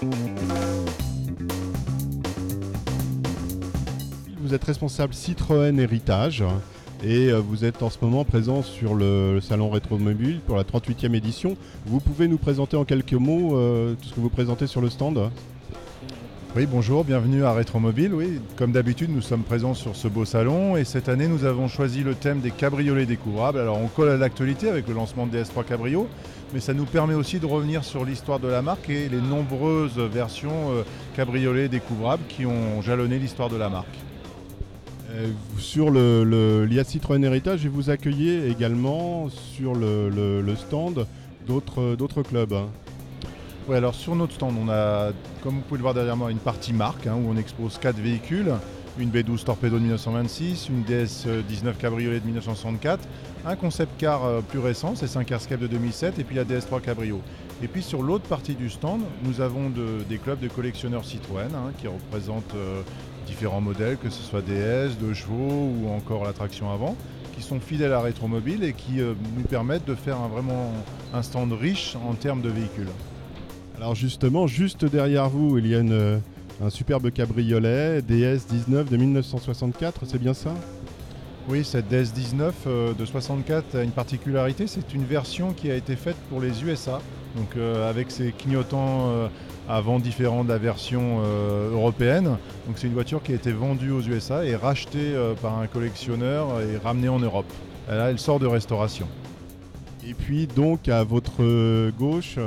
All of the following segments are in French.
Vous êtes responsable Citroën Héritage et vous êtes en ce moment présent sur le salon Rétromobile pour la 38e édition. Vous pouvez nous présenter en quelques mots tout ce que vous présentez sur le stand ? Oui, bonjour, bienvenue à Rétromobile. Oui, comme d'habitude, nous sommes présents sur ce beau salon et cette année, nous avons choisi le thème des cabriolets découvrables. Alors, on colle à l'actualité avec le lancement de DS3 Cabrio, mais ça nous permet aussi de revenir sur l'histoire de la marque et les nombreuses versions cabriolets découvrables qui ont jalonné l'histoire de la marque. Sur l'IA Citroën Héritage, et vous accueillez également sur le stand d'autres clubs. Oui, alors sur notre stand, on a, comme vous pouvez le voir derrière moi, une partie marque où on expose 4 véhicules, une B12 Torpedo de 1926, une DS19 Cabriolet de 1964, un concept car plus récent, c'est 5 Carscape de 2007, et puis la DS3 Cabrio. Et puis sur l'autre partie du stand, nous avons des clubs de collectionneurs Citroën qui représentent différents modèles, que ce soit DS, 2 chevaux ou encore la traction avant, qui sont fidèles à Rétromobile et qui nous permettent de faire vraiment un stand riche en termes de véhicules. Alors justement, juste derrière vous, il y a un superbe cabriolet DS19 de 1964, c'est bien ça ? Oui, cette DS19 de 64 a une particularité, c'est une version qui a été faite pour les USA, donc avec ses clignotants avant différents de la version européenne. Donc c'est une voiture qui a été vendue aux USA et rachetée par un collectionneur et ramenée en Europe. Là, elle sort de restauration. Et puis donc à votre gauche,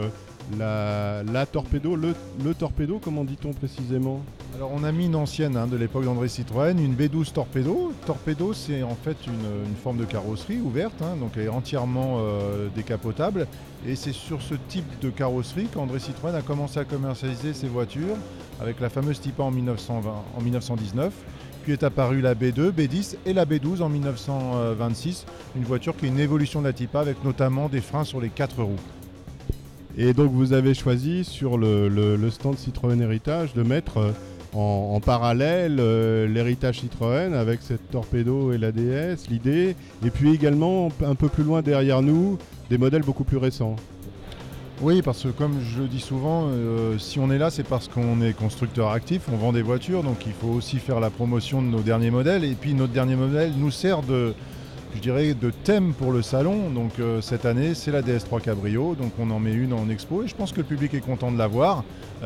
la Torpedo, le Torpedo, comment dit-on précisément ? Alors on a mis une ancienne de l'époque d'André Citroën, une B12 Torpedo. Torpedo, c'est en fait une forme de carrosserie ouverte, donc elle est entièrement décapotable. Et c'est sur ce type de carrosserie qu'André Citroën a commencé à commercialiser ses voitures avec la fameuse Typa en 1919. Puis est apparue la B2, B10 et la B12 en 1926. Une voiture qui est une évolution de la Typa avec notamment des freins sur les 4 roues. Et donc vous avez choisi sur le stand Citroën Héritage de mettre en parallèle l'héritage Citroën avec cette Torpedo et la DS, l'idée, et puis également un peu plus loin derrière nous, des modèles beaucoup plus récents. Oui, parce que comme je le dis souvent, si on est là, c'est parce qu'on est constructeur actif, on vend des voitures, donc il faut aussi faire la promotion de nos derniers modèles. Et puis notre dernier modèle nous sert de thème pour le salon. Donc cette année, c'est la DS3 Cabrio, donc on en met une en expo et je pense que le public est content de la voir,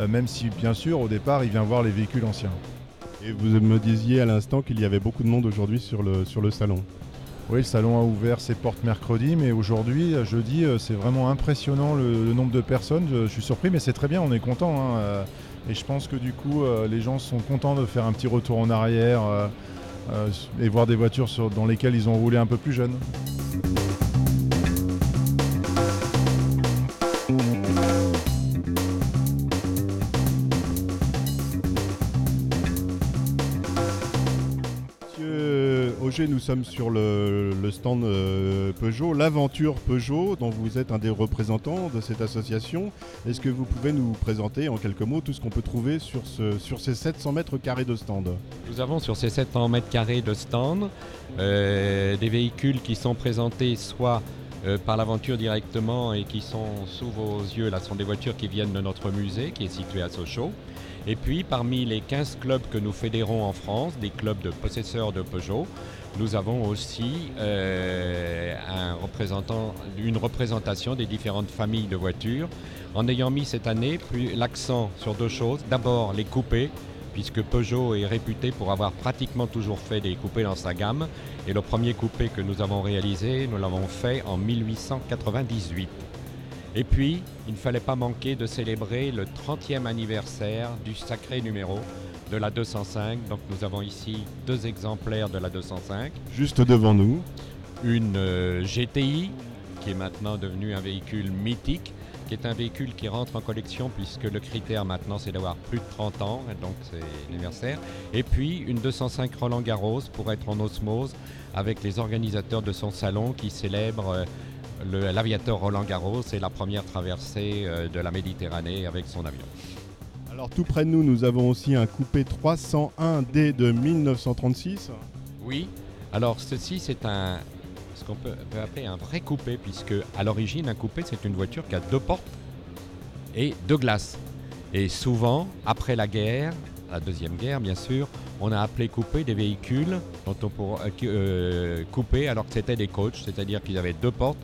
même si bien sûr au départ il vient voir les véhicules anciens. Et vous me disiez à l'instant qu'il y avait beaucoup de monde aujourd'hui sur le salon. Oui, le salon a ouvert ses portes mercredi, mais aujourd'hui, jeudi, c'est vraiment impressionnant le nombre de personnes. Je suis surpris, mais c'est très bien, on est content. Et je pense que du coup, les gens sont contents de faire un petit retour en arrière et voir des voitures dans lesquelles ils ont roulé un peu plus jeunes. Auger, nous sommes sur le stand Peugeot, l'aventure Peugeot, dont vous êtes un des représentants de cette association. Est-ce que vous pouvez nous présenter en quelques mots tout ce qu'on peut trouver sur ces 700 mètres carrés de stand ? Nous avons sur ces 700 mètres carrés de stand des véhicules qui sont présentés soit par l'aventure directement et qui sont sous vos yeux. Là, sont des voitures qui viennent de notre musée qui est situé à Sochaux. Et puis, parmi les 15 clubs que nous fédérons en France, des clubs de possesseurs de Peugeot, nous avons aussi une représentation des différentes familles de voitures, en ayant mis cette année l'accent sur 2 choses. D'abord, les coupés, puisque Peugeot est réputé pour avoir pratiquement toujours fait des coupés dans sa gamme. Et le premier coupé que nous avons réalisé, nous l'avons fait en 1898. Et puis, il ne fallait pas manquer de célébrer le 30e anniversaire du sacré numéro de la 205. Donc nous avons ici 2 exemplaires de la 205. Juste devant nous. Une GTI, qui est maintenant devenue un véhicule mythique, qui est un véhicule qui rentre en collection puisque le critère maintenant c'est d'avoir plus de 30 ans, donc c'est l'anniversaire. Et puis une 205 Roland Garros pour être en osmose avec les organisateurs de son salon qui célèbrent l'aviateur Roland Garros et la première traversée de la Méditerranée avec son avion. Alors tout près de nous, nous avons aussi un coupé 301D de 1936. Oui, alors ceci c'est ce qu'on peut appeler un vrai coupé, puisque à l'origine un coupé c'est une voiture qui a 2 portes et 2 glaces. Et souvent, après la guerre, la Deuxième Guerre bien sûr, on a appelé coupé des véhicules dont on coupés alors que c'était des coachs, c'est-à-dire qu'ils avaient 2 portes,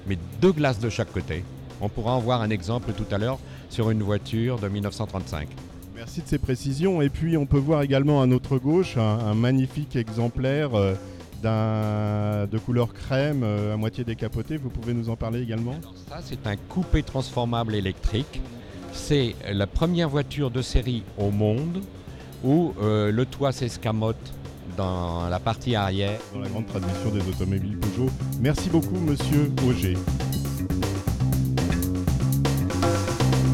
mais 2 glaces de chaque côté. On pourra en voir un exemple tout à l'heure sur une voiture de 1935. Merci de ces précisions. Et puis on peut voir également à notre gauche un magnifique exemplaire de couleur crème à moitié décapoté. Vous pouvez nous en parler également? Alors ça, c'est un coupé transformable électrique. C'est la première voiture de série au monde où le toit s'escamote dans la partie arrière. Dans la grande tradition des automobiles Peugeot. Merci beaucoup, monsieur Auger.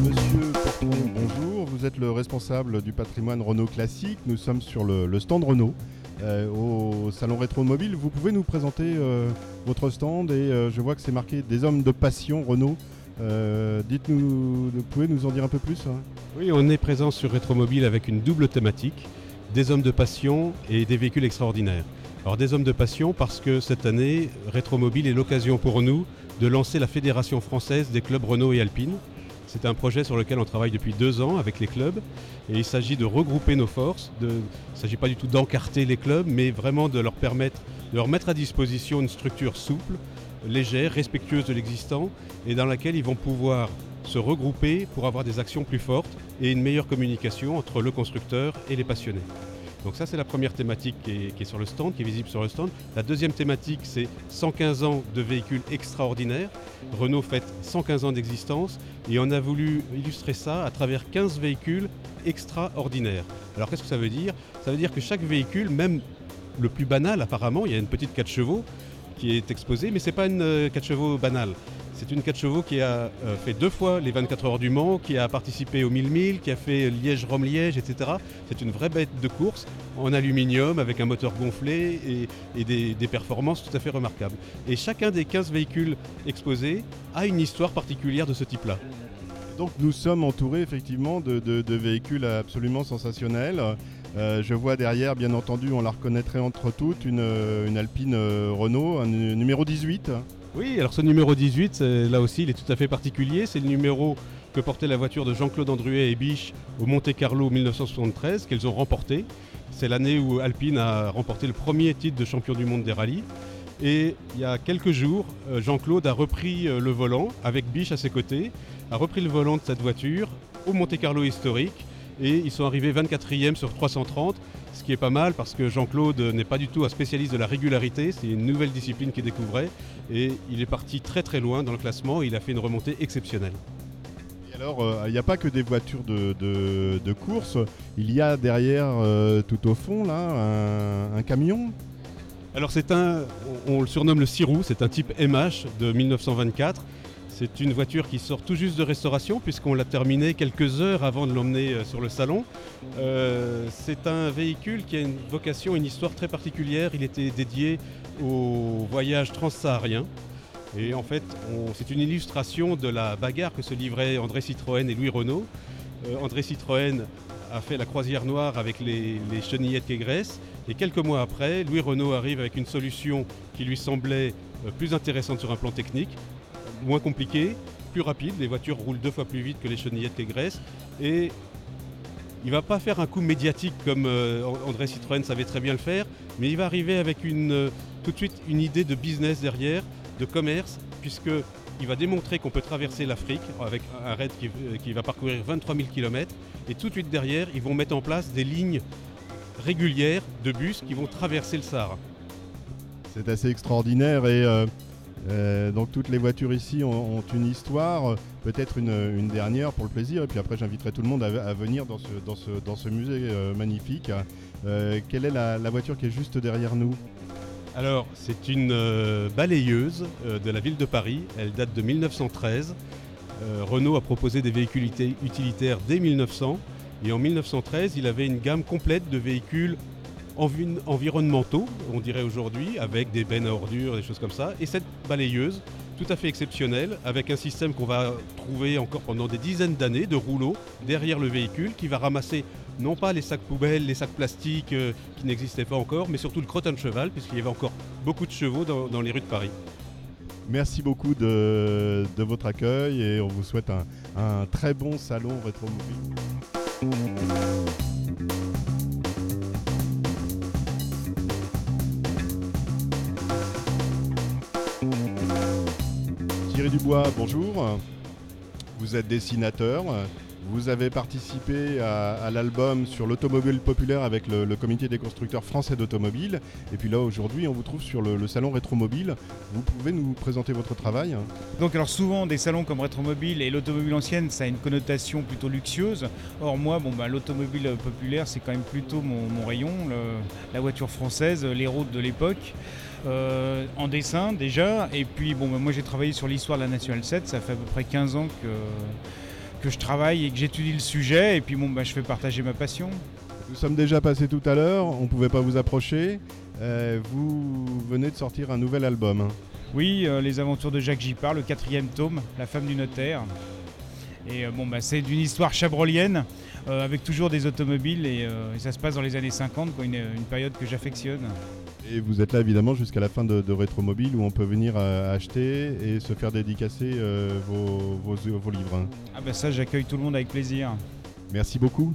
Monsieur Porton, bonjour. Vous êtes le responsable du patrimoine Renault Classique. Nous sommes sur le stand Renault au salon Rétromobile. Vous pouvez nous présenter votre stand et je vois que c'est marqué des hommes de passion Renault. Dites-nous, vous pouvez nous en dire un peu plus, hein? Oui, on est présent sur Rétromobile avec une double thématique, des hommes de passion et des véhicules extraordinaires. Alors des hommes de passion parce que cette année, Rétromobile est l'occasion pour nous de lancer la Fédération française des clubs Renault et Alpine. C'est un projet sur lequel on travaille depuis 2 ans avec les clubs et il s'agit de regrouper nos forces. Il ne s'agit pas du tout d'encarter les clubs, mais vraiment de leur permettre, de leur mettre à disposition une structure souple, légère, respectueuse de l'existant et dans laquelle ils vont pouvoir se regrouper pour avoir des actions plus fortes et une meilleure communication entre le constructeur et les passionnés. Donc ça c'est la première thématique qui est sur le stand, qui est visible sur le stand. La deuxième thématique c'est 115 ans de véhicules extraordinaires. Renault fête 115 ans d'existence et on a voulu illustrer ça à travers 15 véhicules extraordinaires. Alors qu'est-ce que ça veut dire? Ça veut dire que chaque véhicule, même le plus banal apparemment, il y a une petite 4 chevaux qui est exposée, mais ce n'est pas une 4 chevaux banale. C'est une 4 chevaux qui a fait 2 fois les 24 heures du Mans, qui a participé aux 1000 milles, qui a fait Liège-Rome-Liège, etc. C'est une vraie bête de course en aluminium avec un moteur gonflé et des performances tout à fait remarquables. Et chacun des 15 véhicules exposés a une histoire particulière de ce type-là. Donc nous sommes entourés effectivement de véhicules absolument sensationnels. Je vois derrière, bien entendu, on la reconnaîtrait entre toutes, une Alpine Renault, un numéro 18. Oui, alors ce numéro 18, là aussi, il est tout à fait particulier. C'est le numéro que portait la voiture de Jean-Claude Andruet et Biche au Monte-Carlo 1973, qu'elles ont remporté. C'est l'année où Alpine a remporté le premier titre de champion du monde des rallyes. Et il y a quelques jours, Jean-Claude a repris le volant, avec Biche à ses côtés, a repris le volant de cette voiture au Monte-Carlo historique. Et ils sont arrivés 24e sur 330, ce qui est pas mal parce que Jean-Claude n'est pas du tout un spécialiste de la régularité, c'est une nouvelle discipline qu'il découvrait et il est parti très très loin dans le classement et il a fait une remontée exceptionnelle. Et alors, il n'y a pas que des voitures de course, il y a derrière, tout au fond, là, un camion. Alors on le surnomme le 6 roues, c'est un type MH de 1924. C'est une voiture qui sort tout juste de restauration puisqu'on l'a terminée quelques heures avant de l'emmener sur le salon. C'est un véhicule qui a une vocation, une histoire très particulière. Il était dédié au voyage transsaharien. Et en fait, c'est une illustration de la bagarre que se livraient André Citroën et Louis Renault. André Citroën a fait la croisière noire avec les chenillettes Kégresse. Et quelques mois après, Louis Renault arrive avec une solution qui lui semblait plus intéressante sur un plan technique, moins compliqué, plus rapide. Les voitures roulent 2 fois plus vite que les chenillettes Kégresse. Et il ne va pas faire un coup médiatique comme André Citroën savait très bien le faire, mais il va arriver avec tout de suite une idée de business derrière, de commerce, puisqu'il va démontrer qu'on peut traverser l'Afrique avec un raid qui va parcourir 23 000 km. Et tout de suite derrière, ils vont mettre en place des lignes régulières de bus qui vont traverser le Sahara. C'est assez extraordinaire et donc toutes les voitures ici ont une histoire, peut-être une dernière pour le plaisir, et puis après j'inviterai tout le monde à venir dans ce musée magnifique. Quelle est la voiture qui est juste derrière nous? Alors c'est une balayeuse de la ville de Paris, elle date de 1913. Renault a proposé des véhicules utilitaires dès 1900 et en 1913 il avait une gamme complète de véhicules environnementaux, on dirait aujourd'hui, avec des bennes à ordures, des choses comme ça. Et cette balayeuse, tout à fait exceptionnelle, avec un système qu'on va trouver encore pendant des dizaines d'années de rouleaux derrière le véhicule, qui va ramasser non pas les sacs poubelles, les sacs plastiques qui n'existaient pas encore, mais surtout le crottin de cheval, puisqu'il y avait encore beaucoup de chevaux dans les rues de Paris. Merci beaucoup de votre accueil et on vous souhaite un très bon salon Rétromobile. Thierry Dubois, bonjour. Vous êtes dessinateur. Vous avez participé à l'album sur l'automobile populaire avec le comité des constructeurs français d'automobiles. Et puis là, aujourd'hui, on vous trouve sur le salon Rétromobile. Vous pouvez nous présenter votre travail ? Donc alors souvent, des salons comme Rétromobile et l'automobile ancienne, ça a une connotation plutôt luxueuse. Or moi, l'automobile populaire, c'est quand même plutôt mon rayon, la voiture française, les routes de l'époque. En dessin déjà, et puis moi j'ai travaillé sur l'histoire de la Nationale 7, ça fait à peu près 15 ans que je travaille et que j'étudie le sujet, et puis je fais partager ma passion. Nous sommes déjà passés tout à l'heure, on ne pouvait pas vous approcher. Vous venez de sortir un nouvel album. Oui, Les Aventures de Jacques Gippard, le 4e tome, La femme du notaire. Et c'est d'une histoire chabrolienne, avec toujours des automobiles, et ça se passe dans les années 50, une période que j'affectionne. Et vous êtes là évidemment jusqu'à la fin de Rétromobile où on peut venir acheter et se faire dédicacer vos livres. Ah ça, j'accueille tout le monde avec plaisir. Merci beaucoup.